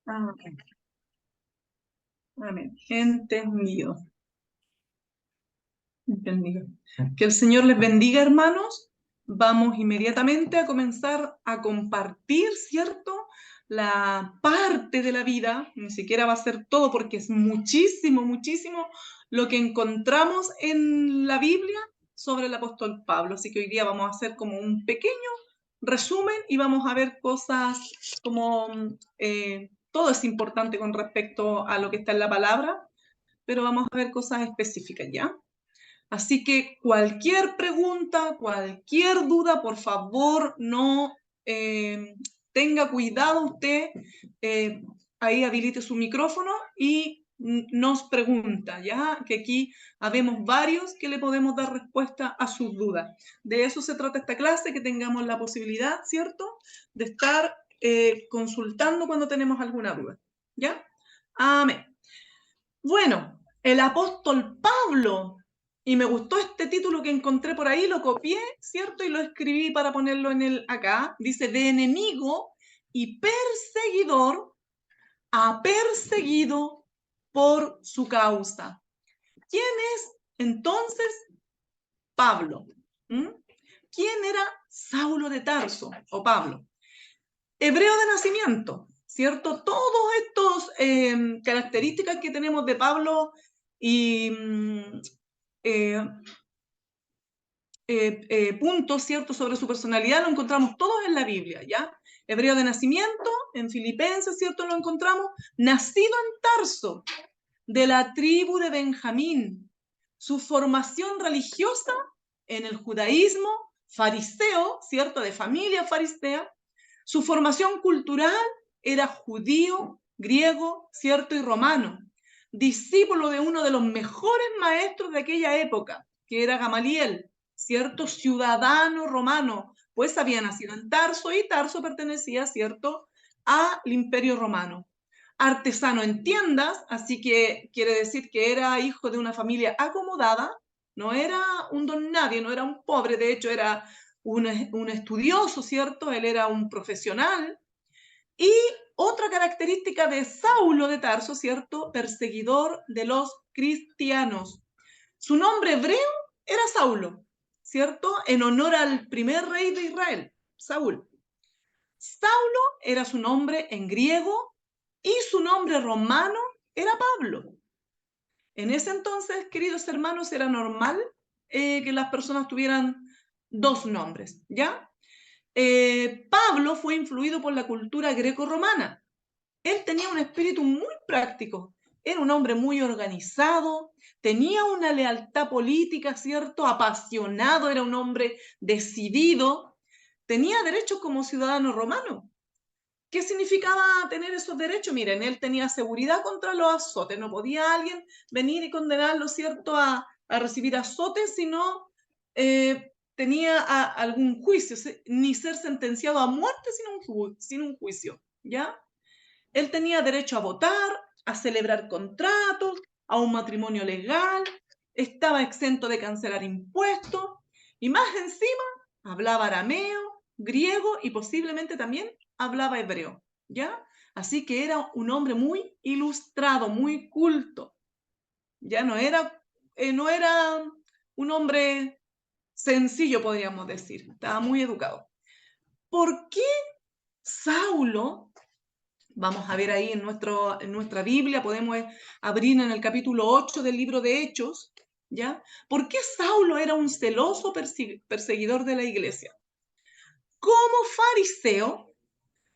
Amén. Amén. Entendido. Entendido. Que el Señor les bendiga, hermanos. Vamos inmediatamente a comenzar a compartir, ¿cierto? La parte de la vida, ni siquiera va a ser todo porque es muchísimo, muchísimo lo que encontramos en la Biblia sobre el apóstol Pablo. Así que hoy día vamos a hacer como un pequeño resumen y vamos a ver cosas como todo es importante con respecto a lo que está en la palabra, pero vamos a ver cosas específicas, ¿ya? Así que cualquier pregunta, cualquier duda, por favor, no tenga cuidado usted, eh, ahí habilite su micrófono y nos pregunta, ¿ya? Que aquí habemos varios que le podemos dar respuesta a sus dudas. De eso se trata esta clase, que tengamos la posibilidad, ¿cierto?, de estar consultando cuando tenemos alguna duda, ¿ya? Amén. Bueno, el apóstol Pablo, y me gustó este título que encontré por ahí, lo copié, ¿cierto? Y lo escribí para ponerlo en el acá. Dice, de enemigo y perseguidor a perseguido por su causa. ¿Quién es entonces Pablo? ¿Mm? ¿Quién era Saulo de Tarso o Pablo? Hebreo de nacimiento, ¿cierto? Todos estos características que tenemos de Pablo y puntos, ¿cierto?, sobre su personalidad, lo encontramos todos en la Biblia, ¿ya? Hebreo de nacimiento, en Filipenses, ¿cierto?, lo encontramos. Nacido en Tarso, de la tribu de Benjamín. Su formación religiosa en el judaísmo, fariseo, ¿cierto?, de familia farisea. Su formación cultural era judío, griego, ¿cierto?, y romano. Discípulo de uno de los mejores maestros de aquella época, que era Gamaliel, ¿cierto?, ciudadano romano, pues había nacido en Tarso y Tarso pertenecía, ¿cierto?, al Imperio Romano. Artesano en tiendas, así que quiere decir que era hijo de una familia acomodada, no era un don nadie, no era un pobre, de hecho era un estudioso, ¿cierto? Él era un profesional. Y otra característica de Saulo de Tarso, ¿cierto? Perseguidor de los cristianos. Su nombre hebreo era Saulo, ¿cierto? En honor al primer rey de Israel, Saúl. Saulo era su nombre en griego y su nombre romano era Pablo. En ese entonces, queridos hermanos, era normal que las personas tuvieran dos nombres, ¿ya? Pablo fue influido por la cultura greco-romana. Él tenía un espíritu muy práctico, era un hombre muy organizado, tenía una lealtad política, ¿cierto? Apasionado, era un hombre decidido, tenía derechos como ciudadano romano. ¿Qué significaba tener esos derechos? Miren, él tenía seguridad contra los azotes, no podía alguien venir y condenarlo, ¿cierto?, a recibir azotes, sino tenía algún juicio, ni ser sentenciado a muerte sin un juicio, ¿ya? Él tenía derecho a votar, a celebrar contratos, a un matrimonio legal, estaba exento de cancelar impuestos y más encima hablaba arameo, griego y posiblemente también hablaba hebreo, ¿ya? Así que era un hombre muy ilustrado, muy culto. Ya no era un hombre sencillo, podríamos decir. Estaba muy educado. ¿Por qué Saulo? Vamos a ver ahí en nuestra Biblia, podemos abrir en el capítulo 8 del libro de Hechos, ¿ya? ¿Por qué Saulo era un celoso perseguidor de la iglesia? Como fariseo,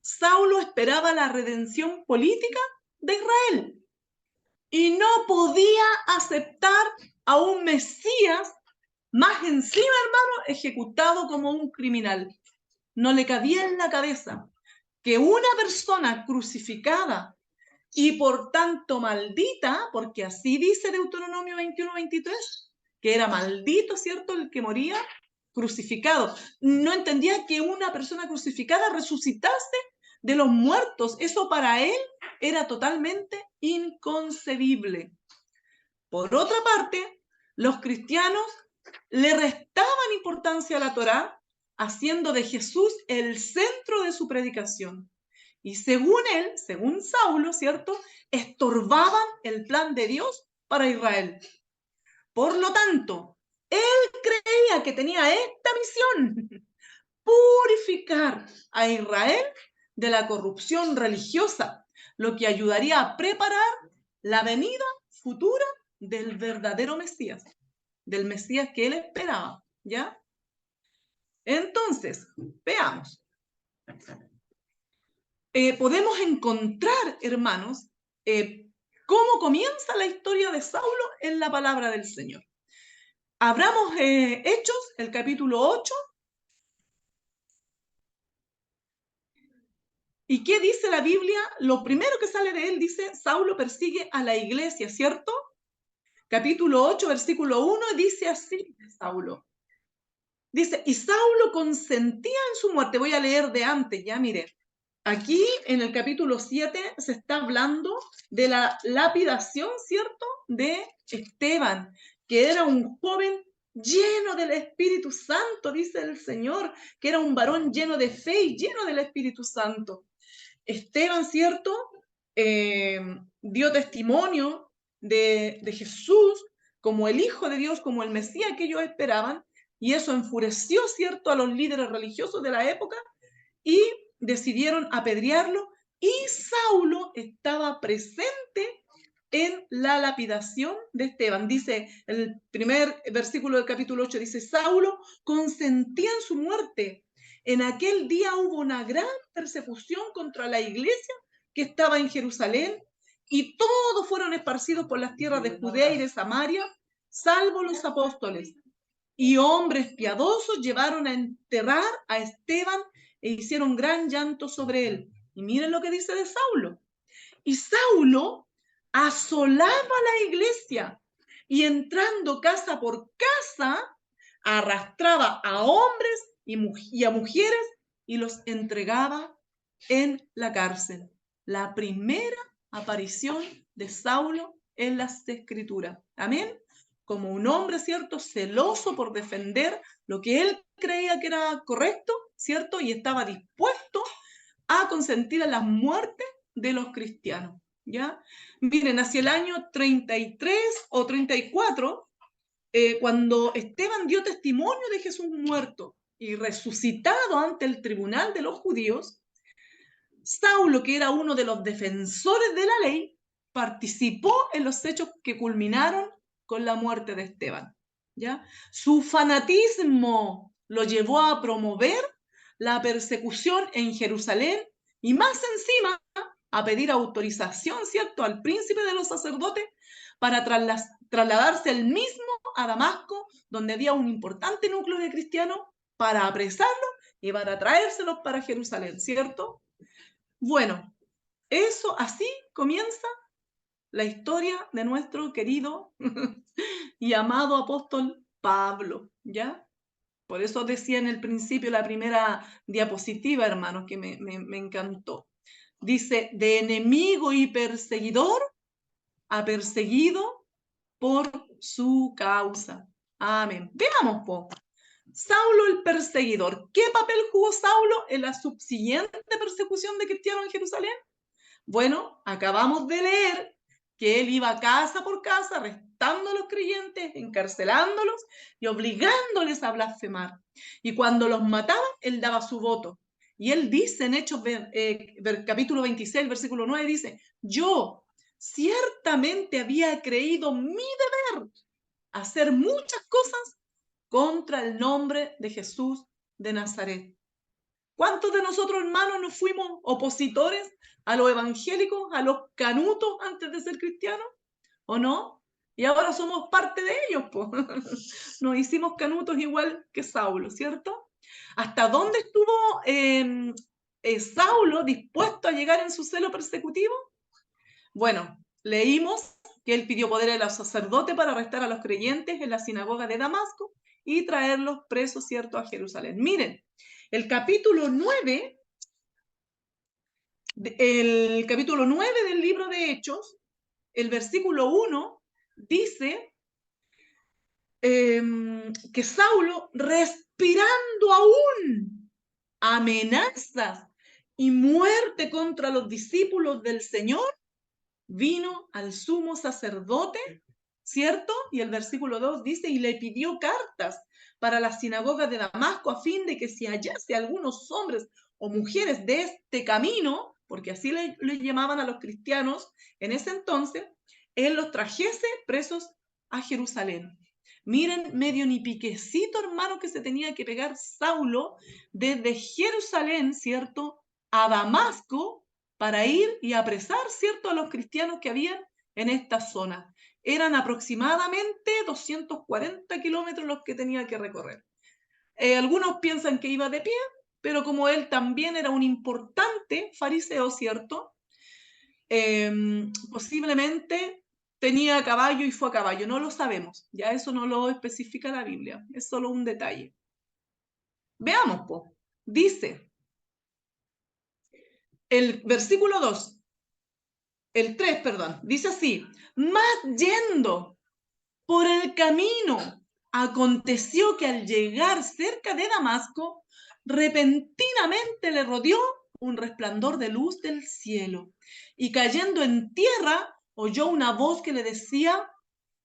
Saulo esperaba la redención política de Israel y no podía aceptar a un Mesías, más encima, hermano, ejecutado como un criminal. No le cabía en la cabeza que una persona crucificada y por tanto maldita, porque así dice Deuteronomio 21-23, que era maldito, ¿cierto?, el que moría crucificado. No entendía que una persona crucificada resucitase de los muertos. Eso para él era totalmente inconcebible. Por otra parte, los cristianos le restaban importancia a la Torá, haciendo de Jesús el centro de su predicación. Y según él, según Saulo, ¿cierto?, estorbaban el plan de Dios para Israel. Por lo tanto, él creía que tenía esta misión: purificar a Israel de la corrupción religiosa, lo que ayudaría a preparar la venida futura del verdadero Mesías, del Mesías que él esperaba, ¿ya? Entonces, veamos. Podemos encontrar, hermanos, cómo comienza la historia de Saulo en la palabra del Señor. Abramos Hechos, el capítulo 8. ¿Y qué dice la Biblia? Lo primero que sale de él dice: Saulo persigue a la iglesia, ¿cierto? Capítulo 8, versículo 1, dice así, Saulo. Dice, y Saulo consentía en su muerte. Voy a leer de antes, ya, mire. Aquí en el capítulo 7 se está hablando de la lapidación, ¿cierto?, de Esteban, que era un joven lleno del Espíritu Santo, dice el Señor, que era un varón lleno de fe y lleno del Espíritu Santo. Esteban, ¿cierto?, dio testimonio de Jesús como el Hijo de Dios, como el Mesías que ellos esperaban, y eso enfureció, ¿cierto?, a los líderes religiosos de la época, y decidieron apedrearlo, y Saulo estaba presente en la lapidación de Esteban. Dice el primer versículo del capítulo 8, dice, Saulo consentía en su muerte. En aquel día hubo una gran persecución contra la iglesia que estaba en Jerusalén, y todos fueron esparcidos por las tierras de Judea y de Samaria, salvo los apóstoles. Y hombres piadosos llevaron a enterrar a Esteban e hicieron gran llanto sobre él. Y miren lo que dice de Saulo. Y Saulo asolaba la iglesia y entrando casa por casa, arrastraba a hombres y a mujeres y los entregaba en la cárcel. La primera aparición de Saulo en las Escrituras. Amén. Como un hombre, ¿cierto?, celoso por defender lo que él creía que era correcto, ¿cierto?, y estaba dispuesto a consentir a la muerte de los cristianos, ¿ya? Miren, hacia el año 33 o 34, cuando Esteban dio testimonio de Jesús muerto y resucitado ante el tribunal de los judíos, Saulo, que era uno de los defensores de la ley, participó en los hechos que culminaron con la muerte de Esteban, ¿ya? Su fanatismo lo llevó a promover la persecución en Jerusalén y más encima a pedir autorización, ¿cierto?, al príncipe de los sacerdotes para trasladarse él mismo a Damasco, donde había un importante núcleo de cristianos, para apresarlos y para traérselos para Jerusalén, ¿cierto? Bueno, eso así comienza la historia de nuestro querido y amado apóstol Pablo, ¿ya? Por eso decía en el principio, la primera diapositiva, hermanos, que me encantó. Dice, de enemigo y perseguidor a perseguido por su causa. Amén. Veamos, po. Saulo el perseguidor. ¿Qué papel jugó Saulo en la subsiguiente persecución de cristianos en Jerusalén? Bueno, acabamos de leer que él iba casa por casa, arrestando a los creyentes, encarcelándolos y obligándoles a blasfemar. Y cuando los mataban, él daba su voto. Y él dice en Hechos capítulo 26, versículo 9, dice, yo ciertamente había creído mi deber hacer muchas cosas contra el nombre de Jesús de Nazaret. ¿Cuántos de nosotros, hermanos, nos fuimos opositores a los evangélicos, a los canutos antes de ser cristianos? ¿O no? Y ahora somos parte de ellos, pues. Nos hicimos canutos igual que Saulo, ¿cierto? ¿Hasta dónde estuvo Saulo dispuesto a llegar en su celo persecutivo? Bueno, leímos que él pidió poder a los sacerdotes para arrestar a los creyentes en la sinagoga de Damasco y traerlos presos, ¿cierto?, a Jerusalén. Miren, el capítulo 9 del libro de Hechos, el versículo 1, dice que Saulo, respirando aún amenazas y muerte contra los discípulos del Señor, vino al sumo sacerdote, ¿cierto? Y el versículo 2 dice, y le pidió cartas para las sinagogas de Damasco a fin de que si hallase algunos hombres o mujeres de este camino, porque así le llamaban a los cristianos en ese entonces, él los trajese presos a Jerusalén. Miren, medio ni piquecito, hermano, que se tenía que pegar Saulo desde Jerusalén, ¿cierto?, a Damasco para ir y apresar, ¿cierto?, a los cristianos que habían en esta zona. Eran aproximadamente 240 kilómetros los que tenía que recorrer. Algunos piensan que iba de pie, pero como él también era un importante fariseo, ¿cierto?, posiblemente tenía caballo y fue a caballo. No lo sabemos, ya eso no lo especifica la Biblia, es solo un detalle. Veamos, pues. Dice el versículo 2, el 3, perdón, dice así, mas yendo por el camino, aconteció que al llegar cerca de Damasco, repentinamente le rodeó un resplandor de luz del cielo, y cayendo en tierra, oyó una voz que le decía,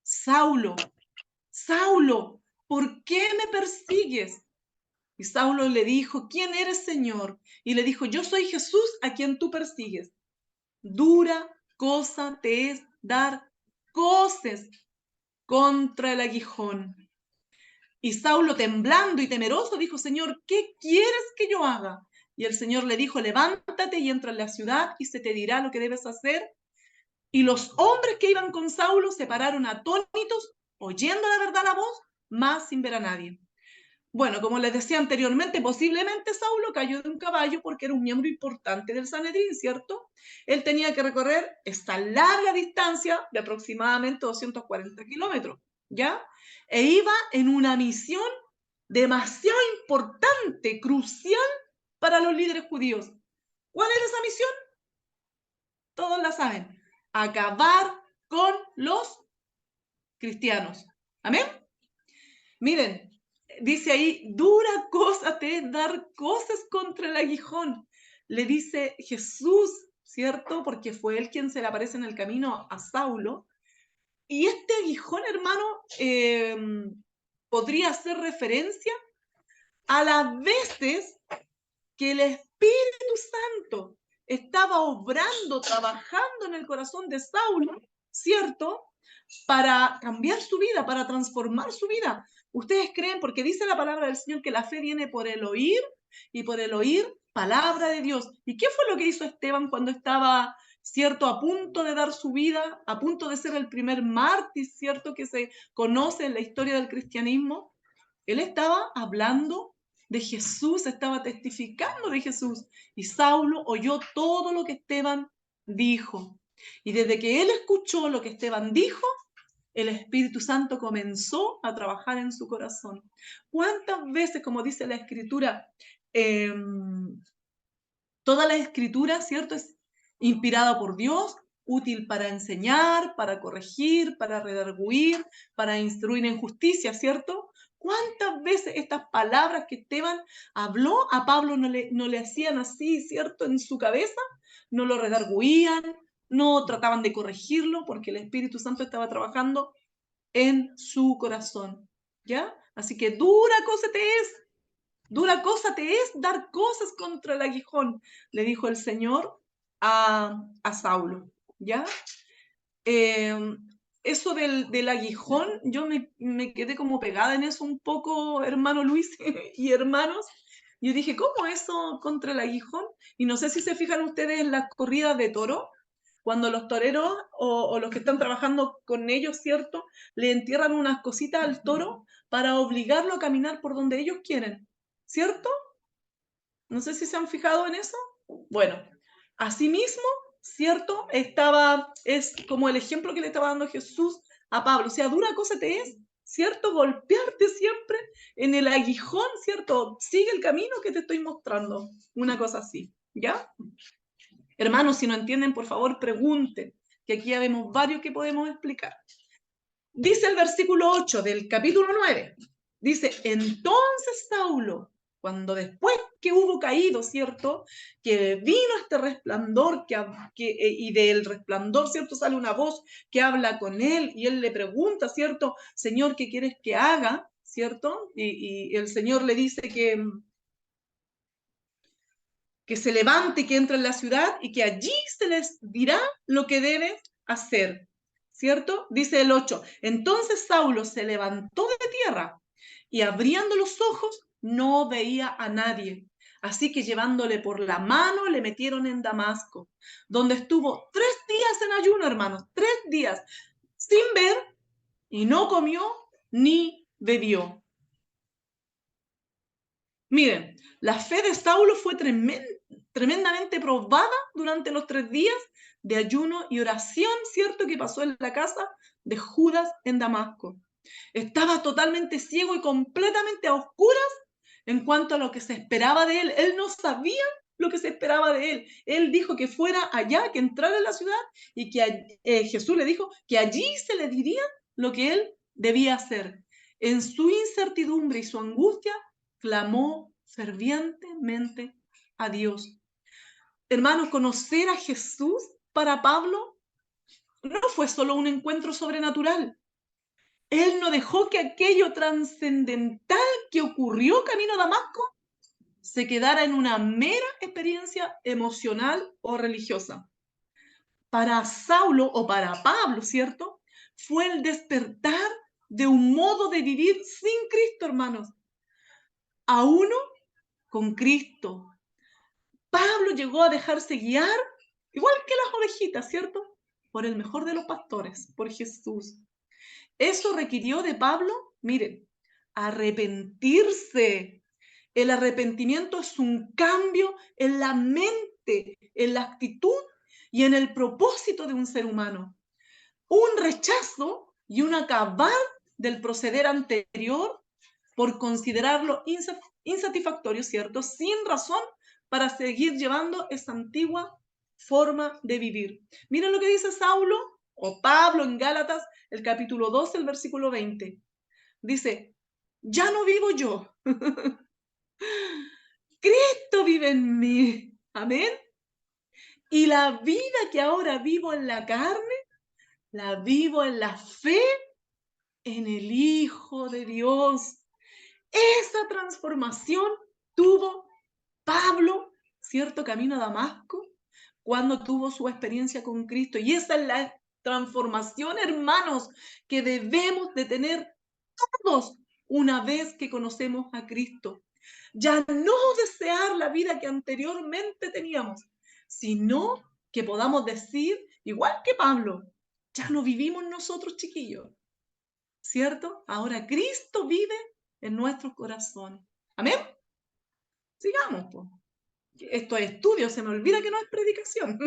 Saulo, Saulo, ¿por qué me persigues? Y Saulo le dijo, ¿quién eres, Señor? Y le dijo, yo soy Jesús a quien tú persigues. Dura cosa te es dar coces contra el aguijón. Y Saulo, temblando y temeroso, dijo, Señor, ¿qué quieres que yo haga? Y el Señor le dijo, levántate y entra en la ciudad y se te dirá lo que debes hacer. Y los hombres que iban con Saulo se pararon atónitos, oyendo la verdad la voz, mas sin ver a nadie. Bueno, como les decía anteriormente, posiblemente Saulo cayó de un caballo porque era un miembro importante del Sanedrín, ¿cierto? Él tenía que recorrer esta larga distancia de aproximadamente 240 kilómetros, ¿ya? E iba en una misión demasiado importante, crucial para los líderes judíos. ¿Cuál era esa misión? Todos la saben. Acabar con los cristianos. ¿Amén? Miren, dice ahí, dura cosa te es dar cosas contra el aguijón. Le dice Jesús, ¿cierto? Porque fue él quien se le aparece en el camino a Saulo. Y este aguijón, hermano, podría hacer referencia a las veces que el Espíritu Santo estaba obrando, trabajando en el corazón de Saulo, ¿cierto?, para cambiar su vida, para transformar su vida. Ustedes creen, porque dice la palabra del Señor que la fe viene por el oír y por el oír palabra de Dios. ¿Y qué fue lo que hizo Esteban cuando estaba, cierto, a punto de dar su vida, a punto de ser el primer mártir, cierto, que se conoce en la historia del cristianismo? Él estaba hablando de Jesús, estaba testificando de Jesús. Y Saulo oyó todo lo que Esteban dijo. Y desde que él escuchó lo que Esteban dijo, el Espíritu Santo comenzó a trabajar en su corazón. ¿Cuántas veces, como dice la Escritura, toda la Escritura, ¿cierto?, es inspirada por Dios, útil para enseñar, para corregir, para redarguir, para instruir en justicia, ¿cierto? ¿Cuántas veces estas palabras que Esteban habló a Pablo no le hacían así, ¿cierto?, en su cabeza? No lo redarguían, no trataban de corregirlo, porque el Espíritu Santo estaba trabajando en su corazón, ¿ya? Así que dura cosa te es dar cosas contra el aguijón, le dijo el Señor a Saulo, ¿ya? Eso del aguijón, yo me quedé como pegada en eso un poco, hermano Luis y hermanos. Yo dije, ¿cómo eso contra el aguijón? Y no sé si se fijan ustedes en las corridas de toro, cuando los toreros o los que están trabajando con ellos, ¿cierto?, le entierran unas cositas al toro para obligarlo a caminar por donde ellos quieren, ¿cierto? No sé si se han fijado en eso. Bueno, asimismo, ¿cierto? Es como el ejemplo que le estaba dando Jesús a Pablo. O sea, dura cosa te es, ¿cierto?, golpearte siempre en el aguijón, ¿cierto? Sigue el camino que te estoy mostrando. Una cosa así, ¿ya? Hermanos, si no entienden, por favor, pregunten, que aquí ya vemos varios que podemos explicar. Dice el versículo 8 del capítulo 9. Dice, entonces Saulo, cuando después que hubo caído, ¿cierto? Que vino este resplandor, y del resplandor, ¿cierto? Sale una voz que habla con él y él le pregunta, ¿cierto? Señor, ¿qué quieres que haga? ¿Cierto? Y el Señor le dice que se levante, que entre en la ciudad y que allí se les dirá lo que debe hacer, ¿cierto? Dice el 8, entonces Saulo se levantó de tierra y abriendo los ojos no veía a nadie. Así que llevándole por la mano le metieron en Damasco, donde estuvo 3 días en ayuno, hermanos, 3 días, sin ver, y no comió ni bebió. Miren, la fe de Saulo fue tremendamente probada durante los 3 días de ayuno y oración, ¿cierto? Que pasó en la casa de Judas en Damasco. Estaba totalmente ciego y completamente a oscuras en cuanto a lo que se esperaba de él. Él no sabía lo que se esperaba de él. Él dijo que fuera allá, que entrara en la ciudad y que Jesús le dijo que allí se le diría lo que él debía hacer. En su incertidumbre y su angustia, clamó fervientemente a Dios. Hermanos, conocer a Jesús para Pablo no fue solo un encuentro sobrenatural. Él no dejó que aquello trascendental que ocurrió camino a Damasco se quedara en una mera experiencia emocional o religiosa. Para Saulo o para Pablo, ¿cierto? Fue el despertar de un modo de vivir sin Cristo, hermanos, a uno con Cristo. Pablo llegó a dejarse guiar, igual que las ovejitas, ¿cierto? Por el mejor de los pastores, por Jesús. Eso requirió de Pablo, miren, arrepentirse. El arrepentimiento es un cambio en la mente, en la actitud y en el propósito de un ser humano. Un rechazo y un acabar del proceder anterior por considerarlo insatisfactorio, ¿cierto? Sin razón para seguir llevando esa antigua forma de vivir. Miren lo que dice Saulo o Pablo en Gálatas, el capítulo 12, el versículo 20. Dice, ya no vivo yo. Cristo vive en mí. Amén. Y la vida que ahora vivo en la carne, la vivo en la fe en el Hijo de Dios. Esa transformación tuvo Pablo, ¿cierto? Camino a Damasco, cuando tuvo su experiencia con Cristo. Y esa es la transformación, hermanos, que debemos de tener todos una vez que conocemos a Cristo. Ya no desear la vida que anteriormente teníamos, sino que podamos decir, igual que Pablo, ya no vivimos nosotros, chiquillos, ¿cierto? Ahora Cristo vive en nuestros corazones. Amén. Sigamos, pues. Esto es estudio, se me olvida que no es predicación.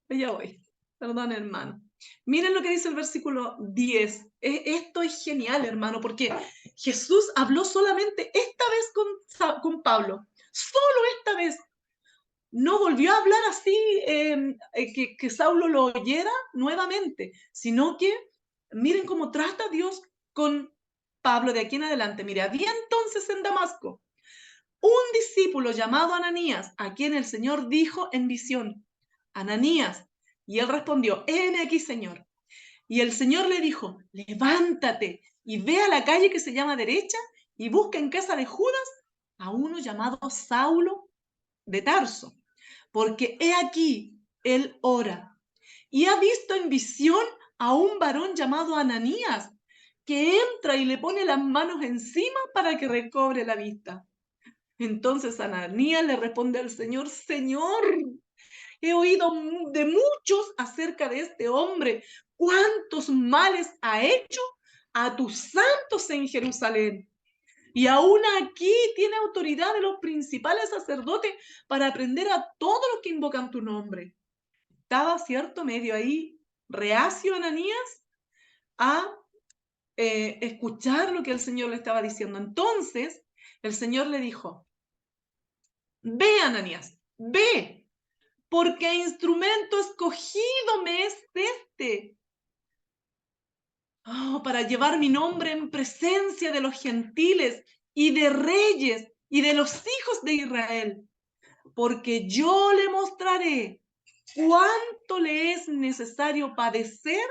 Ya voy. Perdón, hermano. Miren lo que dice el versículo 10. Esto es genial, hermano, porque Jesús habló solamente esta vez con Pablo. Solo esta vez. No volvió a hablar así, que Saulo lo oyera nuevamente, sino que miren cómo trata Dios con Pablo de aquí en adelante. Mire, había entonces en Damasco un discípulo llamado Ananías, a quien el Señor dijo en visión, Ananías, y él respondió, heme aquí, Señor. Y el Señor le dijo, levántate y ve a la calle que se llama derecha y busca en casa de Judas a uno llamado Saulo de Tarso, porque he aquí, él ora, y ha visto en visión a un varón llamado Ananías, que entra y le pone las manos encima para que recobre la vista. Entonces Ananías le responde al Señor, Señor, he oído de muchos acerca de este hombre, cuántos males ha hecho a tus santos en Jerusalén. Y aún aquí tiene autoridad de los principales sacerdotes para aprender a todos los que invocan tu nombre. Estaba, cierto, medio ahí reacio Ananías a escuchar lo que el Señor le estaba diciendo. Entonces el Señor le dijo, ve, Ananías, ve, porque instrumento escogido me es este, para llevar mi nombre en presencia de los gentiles y de reyes y de los hijos de Israel, porque yo le mostraré cuánto le es necesario padecer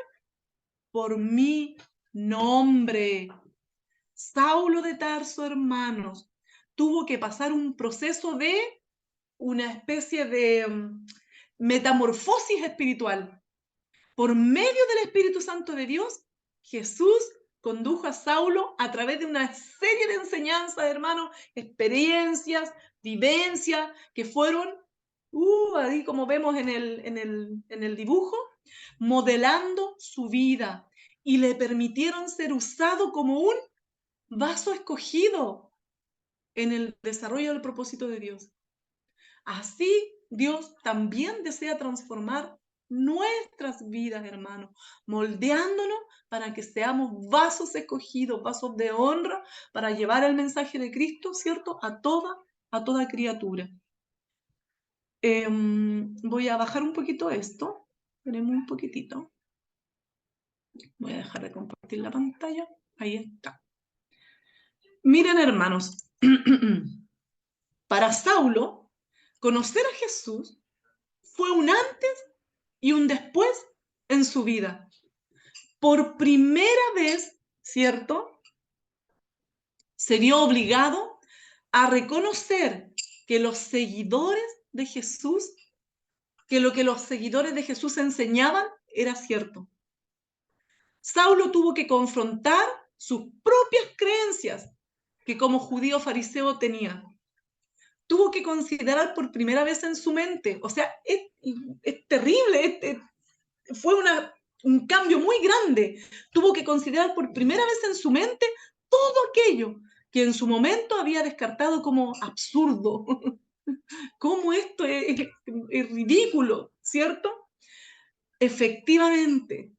por mi nombre. Saulo de Tarso, hermanos, tuvo que pasar un proceso de una especie de metamorfosis espiritual. Por medio del Espíritu Santo de Dios, Jesús condujo a Saulo a través de una serie de enseñanzas, hermanos, experiencias, vivencias, que fueron, ahí como vemos en el dibujo, modelando su vida y le permitieron ser usado como un vaso escogido en el desarrollo del propósito de Dios. Así Dios también desea transformar nuestras vidas, hermanos, moldeándonos para que seamos vasos escogidos, vasos de honra, para llevar el mensaje de Cristo, ¿cierto?, a toda criatura. Voy a bajar un poquito esto. Tenemos un poquitito. Voy a dejar de compartir la pantalla. Ahí está. Miren, hermanos, para Saulo, conocer a Jesús fue un antes y un después en su vida. Por primera vez, ¿cierto?, se vio obligado a reconocer que los seguidores de Jesús, que lo que los seguidores de Jesús enseñaban era cierto. Saulo tuvo que confrontar sus propias creencias que como judío fariseo tenía. Tuvo que considerar por primera vez en su mente, o sea, es terrible, fue un cambio muy grande. Tuvo que considerar por primera vez en su mente todo aquello que en su momento había descartado como absurdo, como esto es ridículo, ¿cierto? Efectivamente,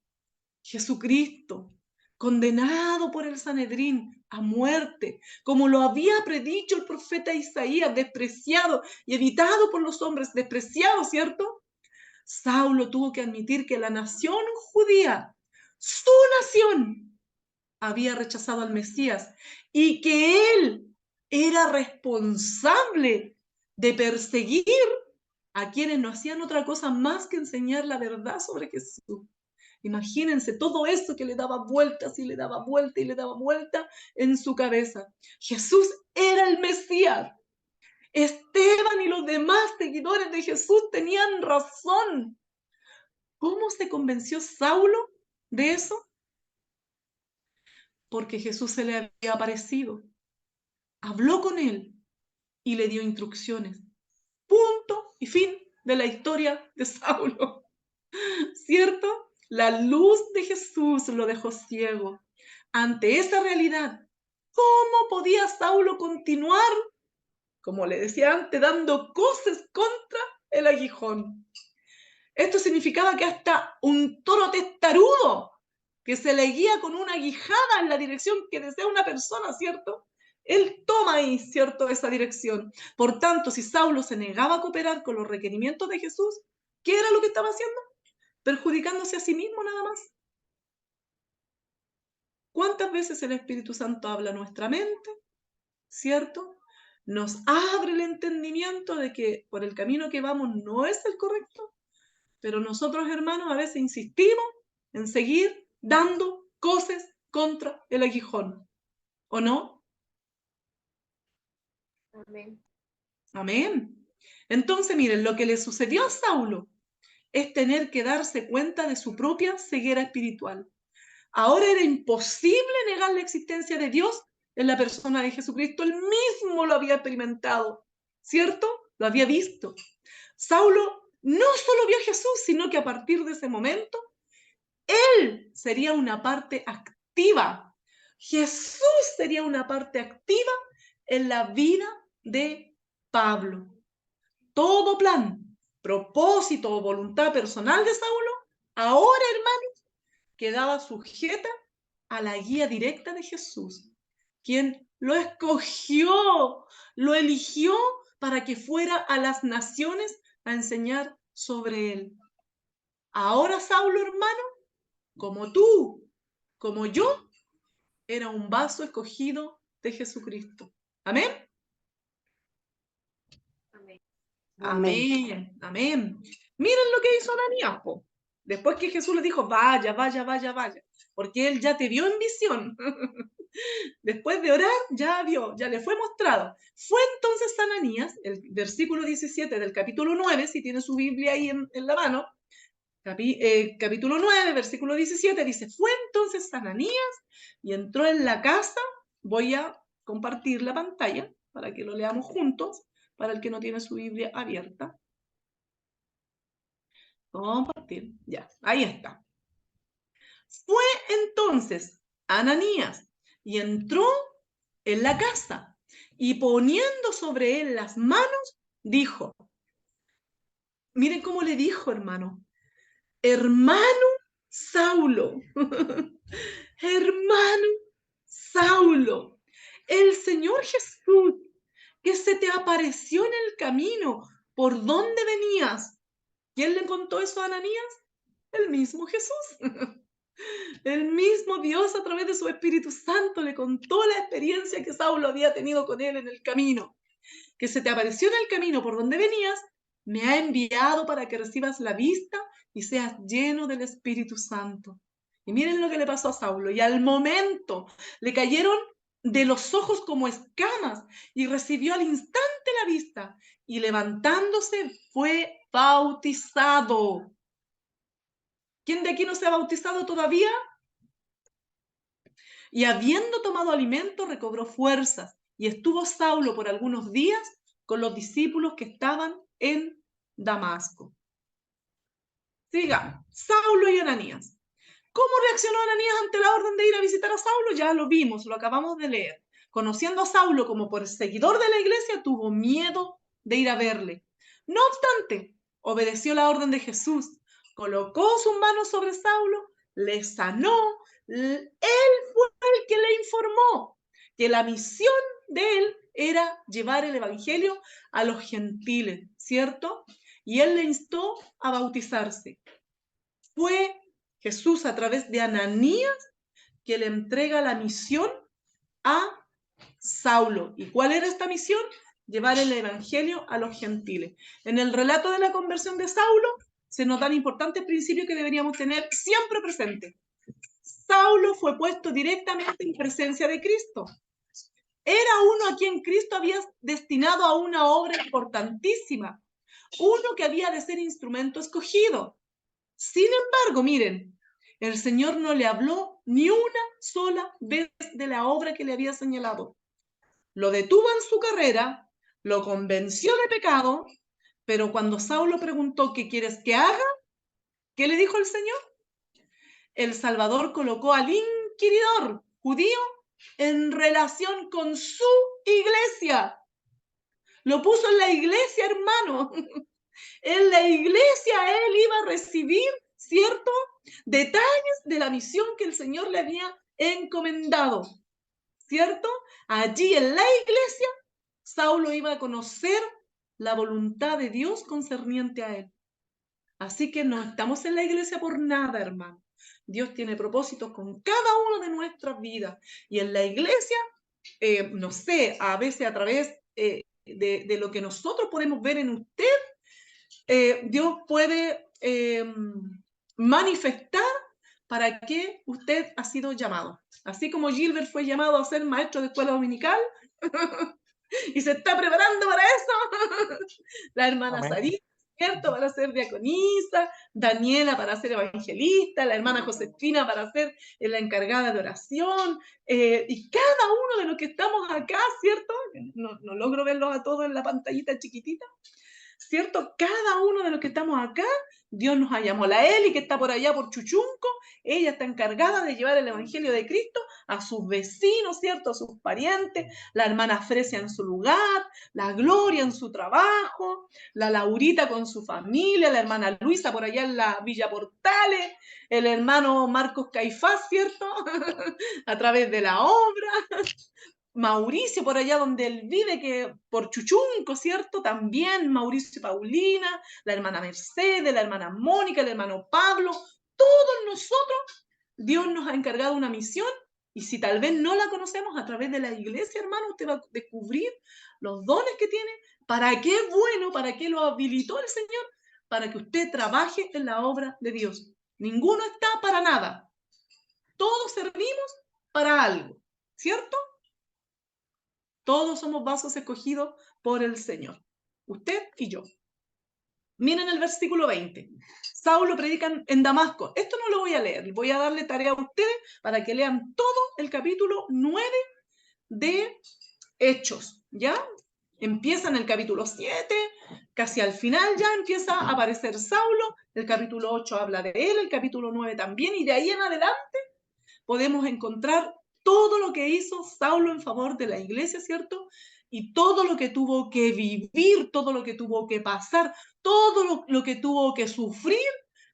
Jesucristo, condenado por el Sanedrín a muerte, como lo había predicho el profeta Isaías, despreciado y evitado por los hombres, despreciado, ¿cierto? Saulo tuvo que admitir que la nación judía, su nación, había rechazado al Mesías y que él era responsable de perseguir a quienes no hacían otra cosa más que enseñar la verdad sobre Jesús. Imagínense todo eso que le daba vueltas y le daba vuelta y le daba vuelta en su cabeza. Jesús era el Mesías. Esteban y los demás seguidores de Jesús tenían razón. ¿Cómo se convenció Saulo de eso? Porque Jesús se le había aparecido, habló con él y le dio instrucciones. Punto y fin de la historia de Saulo. ¿Cierto? La luz de Jesús lo dejó ciego. Ante esa realidad, ¿cómo podía Saulo continuar, como le decía antes, dando coces contra el aguijón? Esto significaba que hasta un toro testarudo que se le guía con una guijada en la dirección que desea una persona, ¿cierto? Él toma ahí, ¿cierto?, esa dirección. Por tanto, si Saulo se negaba a cooperar con los requerimientos de Jesús, ¿qué era lo que estaba haciendo? Perjudicándose a sí mismo nada más. ¿Cuántas veces el Espíritu Santo habla a nuestra mente? ¿Cierto? Nos abre el entendimiento de que por el camino que vamos no es el correcto, pero nosotros, hermanos, a veces insistimos en seguir dando coces contra el aguijón, ¿o no? Amén. Amén. Entonces, miren, lo que le sucedió a Saulo es tener que darse cuenta de su propia ceguera espiritual. Ahora era imposible negar la existencia de Dios en la persona de Jesucristo. Él mismo lo había experimentado, ¿cierto? Lo había visto. Saulo no solo vio a Jesús, sino que a partir de ese momento, él sería una parte activa. Jesús sería una parte activa en la vida de Pablo. Todo plan, propósito o voluntad personal de Saulo, ahora, hermanos, quedaba sujeta a la guía directa de Jesús, quien lo escogió, lo eligió para que fuera a las naciones a enseñar sobre él. Ahora Saulo, hermano, como tú, como yo, era un vaso escogido de Jesucristo. Amén. Amén, amén. Miren lo que hizo Ananías, po. Después que Jesús le dijo, vaya, vaya, vaya, vaya, porque él ya te vio en visión. Después de orar, ya vio, ya le fue mostrado. Fue entonces Ananías, el versículo 17 del capítulo 9, si tiene su Biblia ahí en la mano, capítulo 9, versículo 17, dice, fue entonces Ananías y entró en la casa. Voy a compartir la pantalla para que lo leamos juntos, para el que no tiene su Biblia abierta. Compartir, ya, ahí está. Fue entonces Ananías y entró en la casa y poniendo sobre él las manos, dijo, miren cómo le dijo, hermano, hermano Saulo, hermano Saulo, el Señor Jesús, que se te apareció en el camino, ¿por dónde venías? ¿Quién le contó eso a Ananías? El mismo Jesús. El mismo Dios a través de su Espíritu Santo le contó la experiencia que Saulo había tenido con él en el camino. Que se te apareció en el camino por donde venías, me ha enviado para que recibas la vista y seas lleno del Espíritu Santo. Y miren lo que le pasó a Saulo. Y al momento le cayeron de los ojos como escamas y recibió al instante la vista y levantándose fue bautizado. ¿Quién de aquí no se ha bautizado todavía? Y habiendo tomado alimento, recobró fuerzas, y estuvo Saulo por algunos días con los discípulos que estaban en Damasco. Siga, Saulo y Ananías. ¿Cómo reaccionó Ananías ante la orden de ir a visitar a Saulo? Ya lo vimos, lo acabamos de leer. Conociendo a Saulo como perseguidor de la iglesia, tuvo miedo de ir a verle. No obstante, obedeció la orden de Jesús, colocó sus manos sobre Saulo, le sanó. Él fue el que le informó que la misión de él era llevar el evangelio a los gentiles, ¿cierto? Y él le instó a bautizarse. Fue Jesús a través de Ananías que le entrega la misión a Saulo. ¿Y cuál era esta misión? Llevar el evangelio a los gentiles. En el relato de la conversión de Saulo se nos dan importantes principios que deberíamos tener siempre presentes. Saulo fue puesto directamente en presencia de Cristo. Era uno a quien Cristo había destinado a una obra importantísima, uno que había de ser instrumento escogido. Sin embargo, miren, el Señor no le habló ni una sola vez de la obra que le había señalado. Lo detuvo en su carrera, lo convenció de pecado, pero cuando Saulo preguntó ¿qué quieres que haga? ¿Qué le dijo el Señor? El Salvador colocó al inquiridor judío en relación con su iglesia. Lo puso en la iglesia, hermano. En la iglesia él iba a recibir, ¿cierto?, detalles de la misión que el Señor le había encomendado, ¿cierto? Allí en la iglesia, Saulo iba a conocer la voluntad de Dios concerniente a él. Así que no estamos en la iglesia por nada, hermano. Dios tiene propósitos con cada uno de nuestras vidas. Y en la iglesia, no sé, a veces a través de lo que nosotros podemos ver en usted, Dios puede manifestar para qué usted ha sido llamado. Así como Gilbert fue llamado a ser maestro de escuela dominical y se está preparando para eso, la hermana Sarita, ¿cierto?, para ser diaconisa, Daniela para ser evangelista, la hermana Josefina para ser la encargada de oración, y cada uno de los que estamos acá, ¿cierto? No logro verlos a todos en la pantallita chiquitita, ¿cierto? Cada uno de los que estamos acá, Dios nos ha llamado. La Eli, que está por allá por Chuchunco, ella está encargada de llevar el Evangelio de Cristo a sus vecinos, ¿cierto? A sus parientes, la hermana Fresia en su lugar, la Gloria en su trabajo, la Laurita con su familia, la hermana Luisa por allá en la Villa Portales, el hermano Marcos Caifás, ¿cierto? A través de la obra. Mauricio por allá donde él vive, que por Chuchunco, ¿cierto? También Mauricio y Paulina, la hermana Mercedes, la hermana Mónica, el hermano Pablo, todos nosotros, Dios nos ha encargado una misión y si tal vez no la conocemos a través de la iglesia, hermano, usted va a descubrir los dones que tiene ¿Para qué es bueno? ¿Para qué lo habilitó el Señor? Para que usted trabaje en la obra de Dios. Ninguno está para nada. Todos servimos para algo, ¿cierto? Todos somos vasos escogidos por el Señor. Usted y yo. Miren el versículo 20. Saulo predica en Damasco. Esto no lo voy a leer. Voy a darle tarea a ustedes para que lean todo el capítulo 9 de Hechos. ¿Ya? Empieza en el capítulo 7, casi al final ya empieza a aparecer Saulo. El capítulo 8 habla de él, el capítulo 9 también. Y de ahí en adelante podemos encontrar todo lo que hizo Saulo en favor de la iglesia, ¿cierto? Y todo lo que tuvo que vivir, todo lo que tuvo que pasar, todo lo que tuvo que sufrir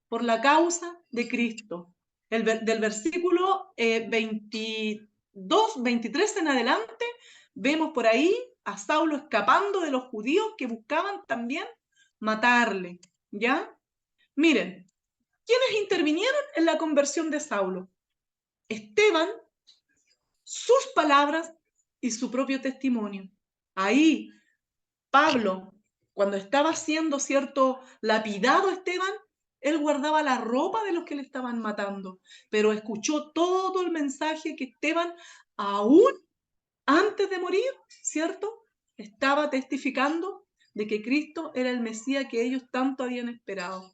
por la causa de Cristo. Del versículo 22, 23 en adelante, vemos por ahí a Saulo escapando de los judíos que buscaban también matarle, ¿ya? Miren, ¿quiénes intervinieron en la conversión de Saulo? Esteban, sus palabras y su propio testimonio. Ahí, Pablo, cuando estaba siendo, ¿cierto?, lapidado Esteban, él guardaba la ropa de los que le estaban matando, pero escuchó todo el mensaje que Esteban, aún antes de morir, ¿cierto?, estaba testificando de que Cristo era el Mesías que ellos tanto habían esperado.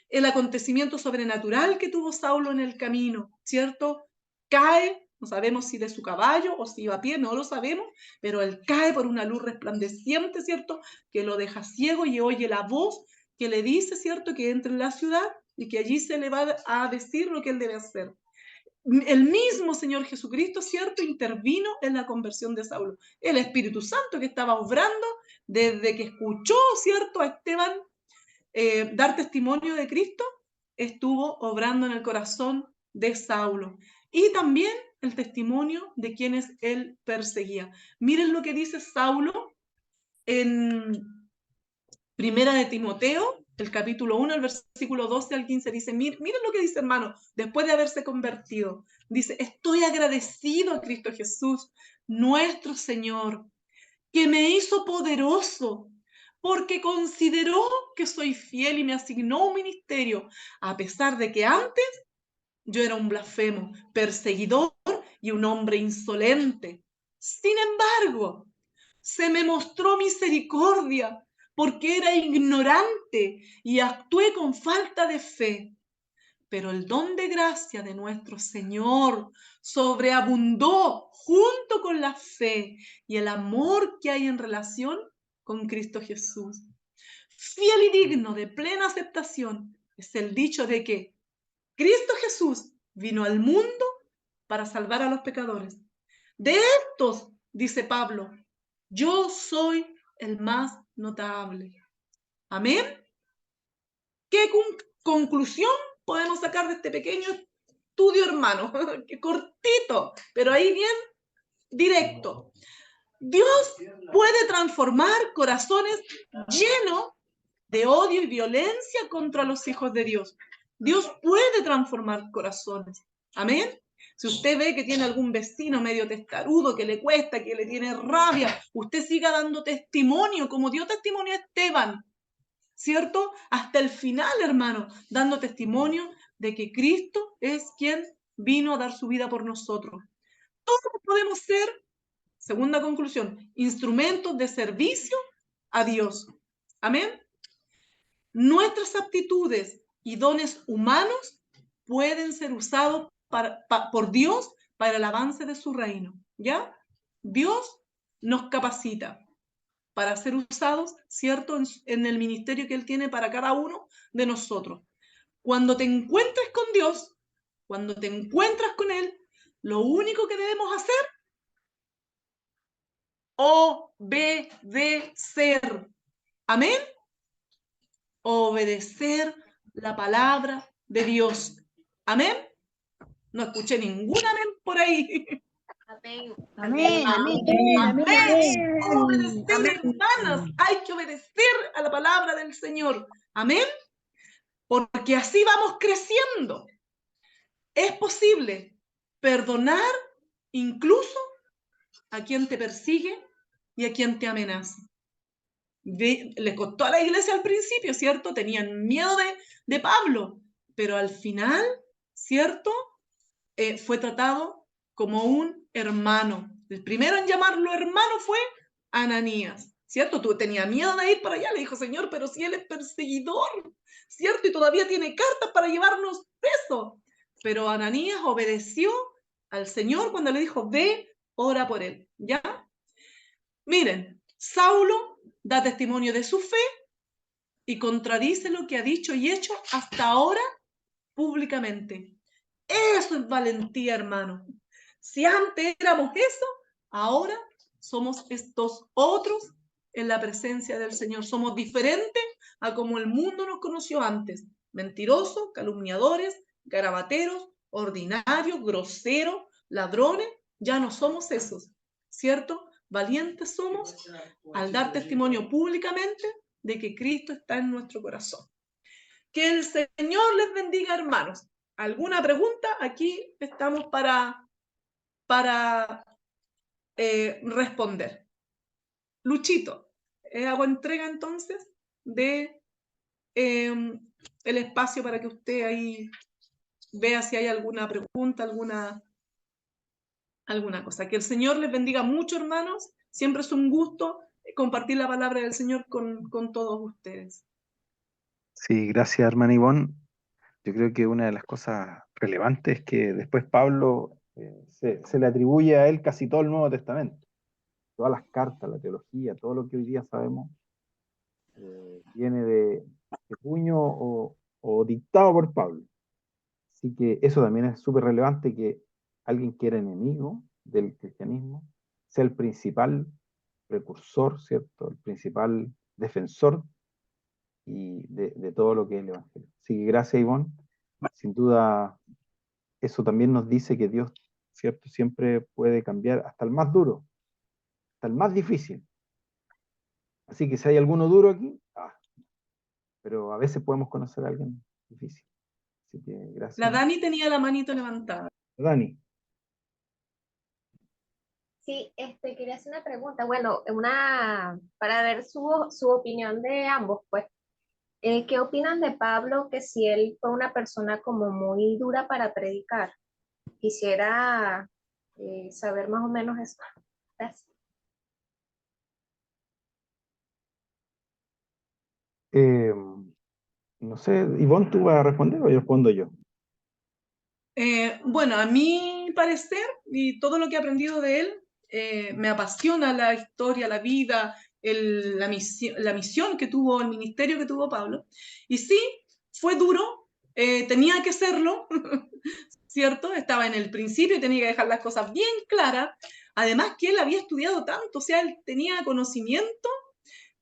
El acontecimiento sobrenatural que tuvo Saulo en el camino, ¿cierto? Cae, no sabemos si de su caballo o si iba a pie, no lo sabemos, pero él cae por una luz resplandeciente, ¿cierto? Que lo deja ciego y oye la voz que le dice, ¿cierto? Que entre en la ciudad y que allí se le va a decir lo que él debe hacer. El mismo Señor Jesucristo, ¿cierto?, intervino en la conversión de Saulo. El Espíritu Santo que estaba obrando desde que escuchó, ¿cierto?, a Esteban dar testimonio de Cristo, estuvo obrando en el corazón de Saulo. Y también el testimonio de quienes él perseguía. Miren lo que dice Saulo en Primera de Timoteo, el capítulo 1, el versículo 12 al 15, dice, miren lo que dice, hermano, después de haberse convertido. Dice, estoy agradecido a Cristo Jesús, nuestro Señor, que me hizo poderoso, porque consideró que soy fiel y me asignó un ministerio, a pesar de que antes yo era un blasfemo, perseguidor y un hombre insolente. Sin embargo, se me mostró misericordia porque era ignorante y actué con falta de fe. Pero el don de gracia de nuestro Señor sobreabundó junto con la fe y el amor que hay en relación con Cristo Jesús. Fiel y digno de plena aceptación es el dicho de que Cristo Jesús vino al mundo para salvar a los pecadores. De estos, dice Pablo, yo soy el más notable. Amén. ¿Qué conclusión podemos sacar de este pequeño estudio, hermano? Qué cortito, pero ahí bien directo. Dios puede transformar corazones llenos de odio y violencia contra los hijos de Dios. Dios puede transformar corazones. Amén. Si usted ve que tiene algún vecino medio testarudo, que le cuesta, que le tiene rabia, usted siga dando testimonio, como dio testimonio a Esteban, ¿cierto? Hasta el final, hermano, dando testimonio de que Cristo es quien vino a dar su vida por nosotros. Todos podemos ser, segunda conclusión, instrumentos de servicio a Dios. Amén. Nuestras aptitudes y dones humanos pueden ser usados por Dios para el avance de su reino, ¿ya? Dios nos capacita para ser usados, ¿cierto?, en el ministerio que Él tiene para cada uno de nosotros. Cuando te encuentres con Dios, cuando te encuentras con Él, lo único que debemos hacer, obedecer. Amén. Obedecer la palabra de Dios. Amén. No escuché ningún amén por ahí. Amén. Amén, amén, amén, Amén. amén. Obedecer, hermanas. Hay que obedecer a la palabra del Señor. Amén. Porque así vamos creciendo. Es posible perdonar incluso a quien te persigue y a quien te amenaza. les costó a la iglesia al principio, ¿cierto? Tenían miedo de Pablo, pero al final, ¿cierto? Fue tratado como un hermano. El primero en llamarlo hermano fue Ananías, ¿cierto? Tú tenías miedo de ir para allá, le dijo, Señor, pero si él es perseguidor, ¿cierto? Y todavía tiene cartas para llevarnos presos. Pero Ananías obedeció al Señor cuando le dijo, ve, ora por él, ¿ya? Miren, Saulo da testimonio de su fe y contradice lo que ha dicho y hecho hasta ahora públicamente. Eso es valentía, hermano. Si antes éramos eso, ahora somos estos otros en la presencia del Señor. Somos diferentes a como el mundo nos conoció antes. Mentirosos, calumniadores, garabateros, ordinarios, groseros, ladrones. Ya no somos esos, ¿cierto? Valientes somos al dar testimonio públicamente de que Cristo está en nuestro corazón. Que el Señor les bendiga, hermanos. ¿Alguna pregunta? Aquí estamos para responder. Luchito, hago entrega entonces de el espacio para que usted ahí vea si hay alguna pregunta, alguna cosa. Que el Señor les bendiga mucho, hermanos. Siempre es un gusto compartir la palabra del Señor con todos ustedes. Sí, gracias, hermana Ivonne. Yo creo que una de las cosas relevantes es que después Pablo se le atribuye a él casi todo el Nuevo Testamento. Todas las cartas, la teología, todo lo que hoy día sabemos, viene de puño o dictado por Pablo. Así que eso también es súper relevante, que alguien que era enemigo del cristianismo sea el principal precursor, ¿cierto? El principal defensor y de todo lo que es el Evangelio. Así que gracias, Ivonne. Sin duda, eso también nos dice que Dios, ¿cierto? Siempre puede cambiar hasta el más duro, hasta el más difícil. Así que si hay alguno duro aquí, pero a veces podemos conocer a alguien difícil. Así que gracias. La Dani tenía la manito levantada. Dani. Sí, quería hacer una pregunta. Bueno, para ver su opinión de ambos, pues. ¿Qué opinan de Pablo que si él fue una persona como muy dura para predicar? Quisiera saber más o menos eso. Gracias. No sé, Ivonne, ¿tú vas a responder o yo respondo yo? Bueno, a mi parecer, y todo lo que he aprendido de él, me apasiona la historia, la vida, la misión que tuvo, el ministerio que tuvo Pablo. Y sí, fue duro, tenía que serlo, ¿cierto? Estaba en el principio y tenía que dejar las cosas bien claras. Además que él había estudiado tanto, o sea, él tenía conocimiento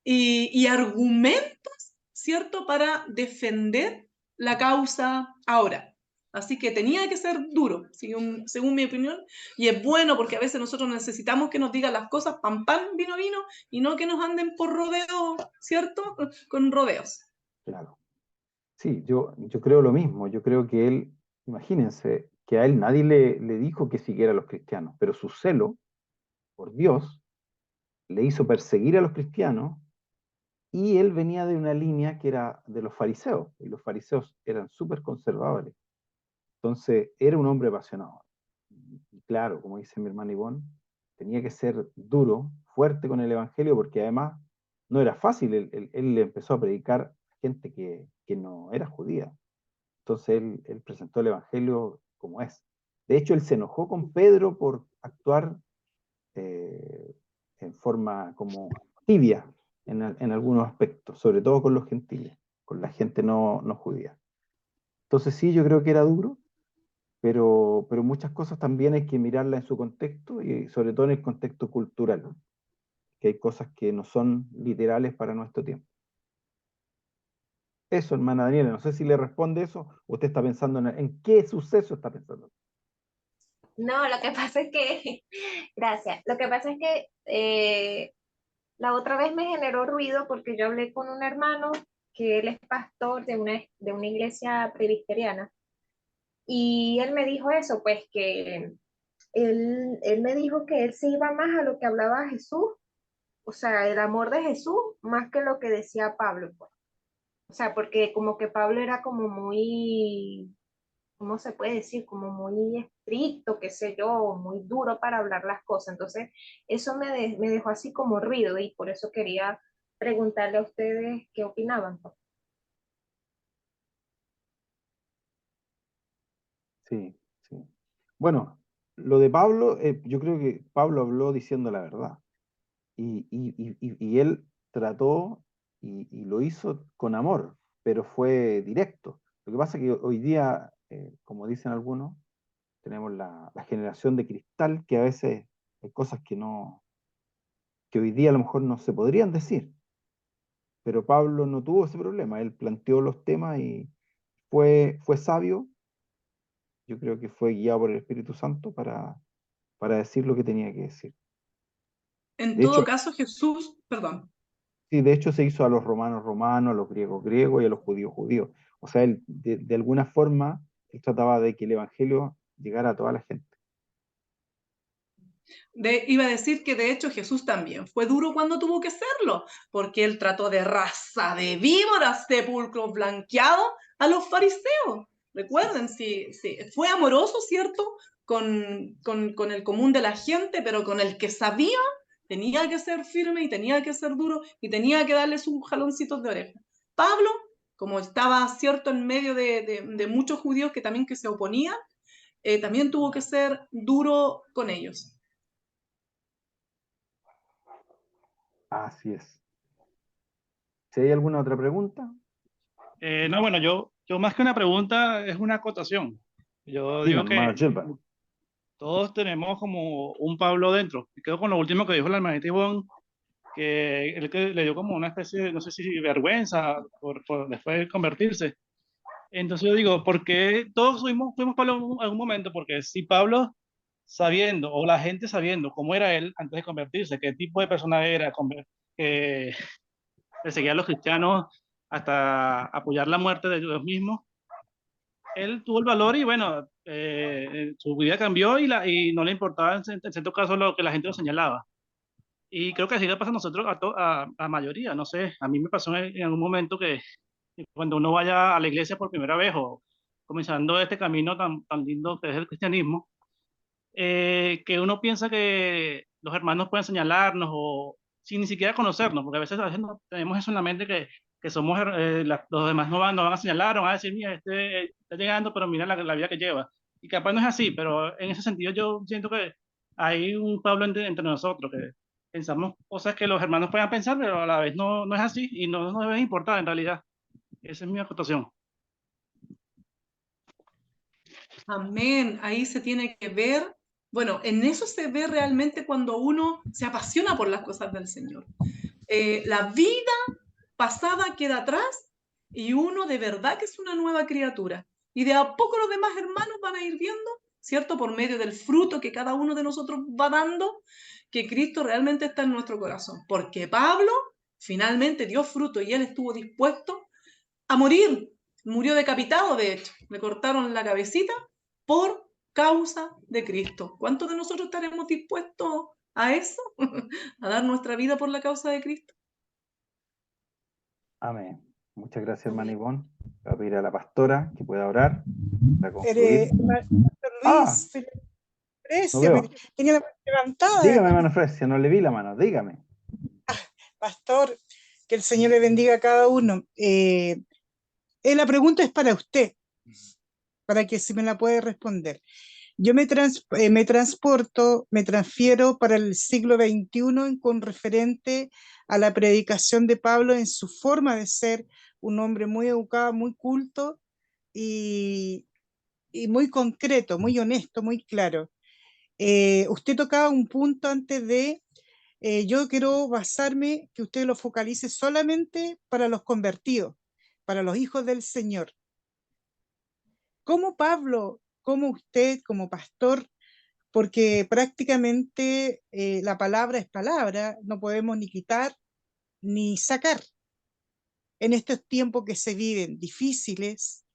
y argumentos, ¿cierto?, para defender la causa ahora. Así que tenía que ser duro, según mi opinión, y es bueno porque a veces nosotros necesitamos que nos digan las cosas pam, pam, vino, vino, y no que nos anden por rodeos, ¿cierto? Con rodeos. Claro. Sí, yo creo lo mismo. Yo creo que él, imagínense, que a él nadie le dijo que siguiera a los cristianos, pero su celo por Dios le hizo perseguir a los cristianos, y él venía de una línea que era de los fariseos, y los fariseos eran súper conservadores. Entonces, era un hombre apasionado. Y claro, como dice mi hermano Ivonne, tenía que ser duro, fuerte con el Evangelio, porque además no era fácil. Él le empezó a predicar a gente que no era judía. Entonces, él presentó el Evangelio como es. De hecho, él se enojó con Pedro por actuar en forma como tibia en algunos aspectos, sobre todo con los gentiles, con la gente no judía. Entonces sí, yo creo que era duro, pero muchas cosas también hay que mirarlas en su contexto y sobre todo en el contexto cultural, ¿no? Que hay cosas que no son literales para nuestro tiempo. Eso, hermana Daniela, no sé si le responde eso, usted está pensando en qué suceso está pensando. No, lo que pasa es que, gracias, lo que pasa es que la otra vez me generó ruido porque yo hablé con un hermano que él es pastor de una iglesia presbiteriana y él me dijo eso, pues que él me dijo que él se iba más a lo que hablaba Jesús o sea, el amor de Jesús más que lo que decía Pablo, pues. O sea, porque como que Pablo era como muy, ¿cómo se puede decir? Como muy estricto, qué sé yo, muy duro para hablar las cosas. Entonces, eso me dejó así como ruido y por eso quería preguntarle a ustedes qué opinaban, pues. Sí, sí. Bueno, lo de Pablo, yo creo que Pablo habló diciendo la verdad. Y él trató y lo hizo con amor, pero fue directo. Lo que pasa es que hoy día, como dicen algunos, tenemos la generación de cristal que a veces hay cosas que no, que hoy día a lo mejor no se podrían decir, pero Pablo no tuvo ese problema. Él planteó los temas y fue sabio. Yo creo que fue guiado por el Espíritu Santo para decir lo que tenía que decir. En De hecho, todo caso, Jesús, perdón, sí, de hecho se hizo a los romanos romanos, a los griegos griegos y a los judíos judíos. O sea, él, de alguna forma, él trataba de que el evangelio llegara a toda la gente. iba a decir que de hecho Jesús también fue duro cuando tuvo que serlo, porque él trató de raza de víboras, sepulcros blanqueados a los fariseos. Recuerden, sí, sí, fue amoroso, ¿cierto? Con el común de la gente, pero con el que sabía tenía que ser firme y tenía que ser duro y tenía que darle sus jaloncitos de oreja. Pablo, como estaba, ¿cierto?, en medio de muchos judíos que también que se oponían, también tuvo que ser duro con ellos. Así es. Si hay alguna otra pregunta, No, bueno, yo más que una pregunta es una acotación. Yo digo dígame, hermano que Gilbert. todos tenemos como un Pablo dentro. Y quedo con lo último que dijo la hermanita Ivonne, que él que le dio como una especie de, no sé si vergüenza por después de convertirse. Entonces yo digo, ¿por qué todos fuimos Pablo en algún momento? Porque si Pablo sabiendo, o la gente sabiendo cómo era él antes de convertirse, qué tipo de persona era, que perseguía a los cristianos hasta apoyar la muerte de ellos mismos, él tuvo el valor y bueno, su vida cambió y no le importaba en cierto caso lo que la gente lo señalaba. Y creo que así le pasa a nosotros, a mayoría, no sé, a mí me pasó en algún momento que cuando uno vaya a la iglesia por primera vez o comenzando este camino tan lindo que es el cristianismo, que uno piensa que los hermanos pueden señalarnos o sin ni siquiera conocernos, porque a veces no, tenemos eso en la mente que somos, los demás no van a señalar o van a decir, mira, este está llegando, pero mira la vida que lleva. Y capaz no es así, pero en ese sentido yo siento que hay un Pablo entre nosotros, que pensamos cosas que los hermanos puedan pensar, pero a la vez no es así y no nos debe importar en realidad. Esa es mi acotación. Amén. Ahí se tiene que ver, bueno, en eso se ve realmente cuando uno se apasiona por las cosas del Señor. La vida pasada queda atrás y uno de verdad que es una nueva criatura. Y de a poco los demás hermanos van a ir viendo, ¿cierto? Por medio del fruto que cada uno de nosotros va dando, que Cristo realmente está en nuestro corazón. Porque Pablo finalmente dio fruto y él estuvo dispuesto a morir. Murió decapitado, de hecho. Le cortaron la cabecita por causa de Cristo. ¿Cuántos de nosotros estaremos dispuestos a eso? A dar nuestra vida por la causa de Cristo. Amén. Muchas gracias, hermana Ivonne. Voy a pedir a la pastora que pueda orar para concluir. Pastor Ah, Luis, no Fresia, veo. tenía la mano levantada. Dígame, hermano Fresia, no le vi la mano, dígame. Pastor, que el Señor le bendiga a cada uno. La pregunta es para usted, para que si me la puede responder. Yo me transporto, me transfiero para el siglo XXI con referente a la predicación de Pablo en su forma de ser, un hombre muy educado, muy culto y, y muy concreto, muy honesto, muy claro. Usted tocaba un punto antes de, yo quiero basarme, que usted lo focalice solamente para los convertidos, para los hijos del Señor. ¿Cómo Pablo, cómo usted como pastor, porque prácticamente la palabra es palabra, no podemos ni quitar ni sacar en estos tiempos que se viven difíciles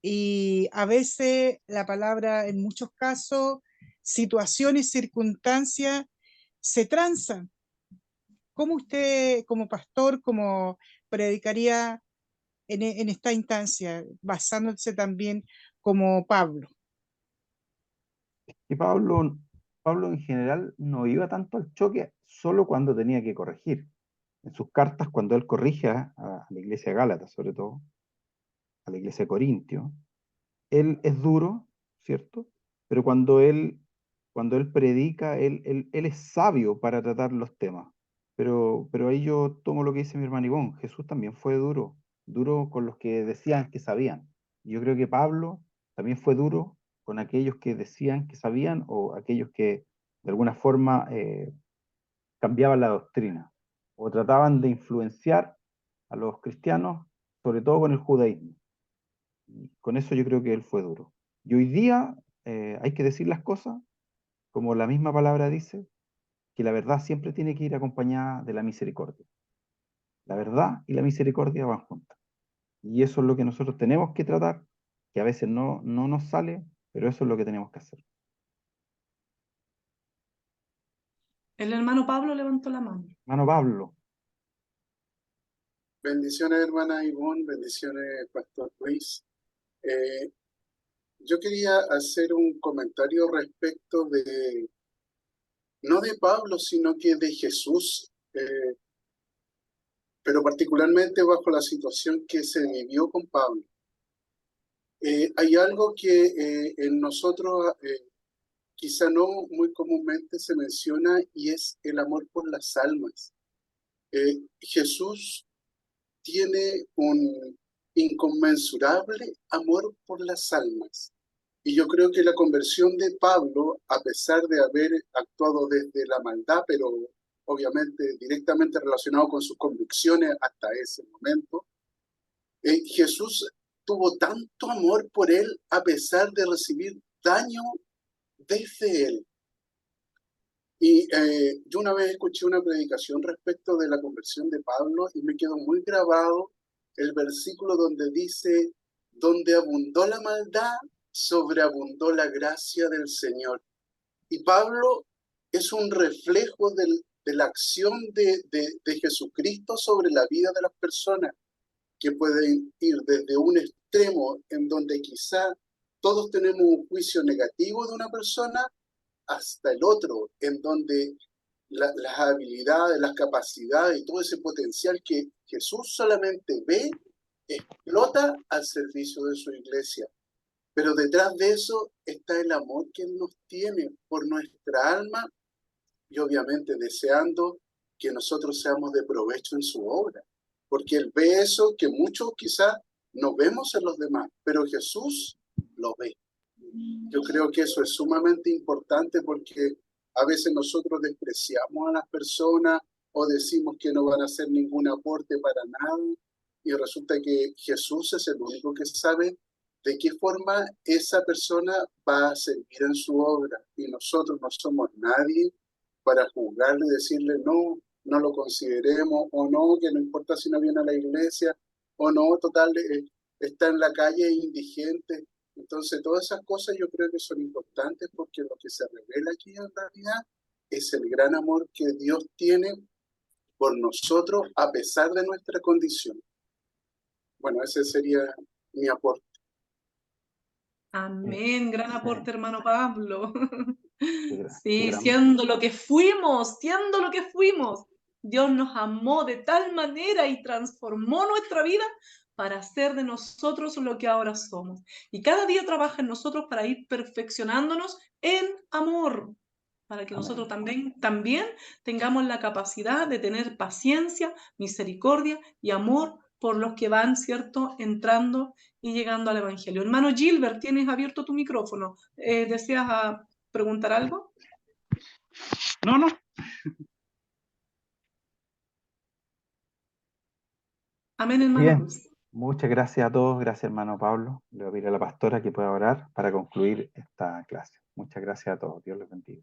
y a veces la palabra en muchos casos, situaciones, circunstancias, se transan ¿cómo usted como pastor, como predicaría en esta instancia, basándose también como Pablo? Y Pablo en general no iba tanto al choque solo cuando tenía que corregir. En sus cartas, cuando él corrige a la iglesia de Gálatas, sobre todo, a la iglesia de Corintio, él es duro, ¿cierto? Pero cuando él predica, él es sabio para tratar los temas. Pero ahí yo tomo lo que dice mi hermano Ivón. Jesús también fue duro, duro con los que decían que sabían. Y yo creo que Pablo también fue duro con aquellos que decían que sabían o aquellos que de alguna forma cambiaban la doctrina o trataban de influenciar a los cristianos, sobre todo con el judaísmo. Y con eso yo creo que él fue duro. Y hoy día hay que decir las cosas, como la misma palabra dice, que la verdad siempre tiene que ir acompañada de la misericordia. La verdad y la misericordia van juntas. Y eso es lo que nosotros tenemos que tratar, que a veces no nos sale, pero eso es lo que tenemos que hacer. El hermano Pablo levantó la mano. Hermano Pablo, Bendiciones, hermana Ivonne, bendiciones, Pastor Luis. Yo quería hacer un comentario respecto de, no de Pablo, sino que de Jesús, pero particularmente bajo la situación que se vivió con Pablo. Hay algo que en nosotros quizá no muy comúnmente se menciona y es el amor por las almas. Jesús tiene un inconmensurable amor por las almas. Y yo creo que la conversión de Pablo, a pesar de haber actuado desde la maldad, pero obviamente directamente relacionado con sus convicciones hasta ese momento, Jesús tuvo tanto amor por él a pesar de recibir daño desde él. Y yo una vez escuché una predicación respecto de la conversión de Pablo y me quedó muy grabado el versículo donde dice, donde abundó la maldad, sobreabundó la gracia del Señor. Y Pablo es un reflejo de la acción de Jesucristo sobre la vida de las personas, que pueden ir desde un extremo en donde quizá todos tenemos un juicio negativo de una persona, hasta el otro, en donde las habilidades, las capacidades y todo ese potencial que Jesús solamente ve, explota al servicio de su iglesia. Pero detrás de eso está el amor que Él nos tiene por nuestra alma y obviamente deseando que nosotros seamos de provecho en su obra. Porque Él ve eso que muchos quizás no vemos en los demás, pero Jesús lo ve. Yo creo que eso es sumamente importante porque a veces nosotros despreciamos a las personas o decimos que no van a hacer ningún aporte para nada y resulta que Jesús es el único que sabe de qué forma esa persona va a servir en su obra y nosotros no somos nadie para juzgarle y decirle no, no lo consideremos o no, que no importa si no viene a la iglesia o no, total, está en la calle indigente. Entonces, todas esas cosas yo creo que son importantes porque lo que se revela aquí en realidad es el gran amor que Dios tiene por nosotros a pesar de nuestra condición. Bueno, ese sería mi aporte. Amén, gran aporte, hermano Pablo. qué Sí, gran- siendo lo que fuimos, Dios nos amó de tal manera y transformó nuestra vida para hacer de nosotros lo que ahora somos. Y cada día trabaja en nosotros para ir perfeccionándonos en amor, para que Amén. nosotros también tengamos la capacidad de tener paciencia, misericordia y amor por los que van, ¿cierto?, entrando y llegando al Evangelio. Hermano Gilbert, tienes abierto tu micrófono. ¿Deseas preguntar algo? No, no. Amén, hermano Bien, Cruz. muchas gracias a todos, gracias hermano Pablo. Le voy a pedir a la pastora que pueda orar para concluir esta clase. Muchas gracias a todos, Dios les bendiga.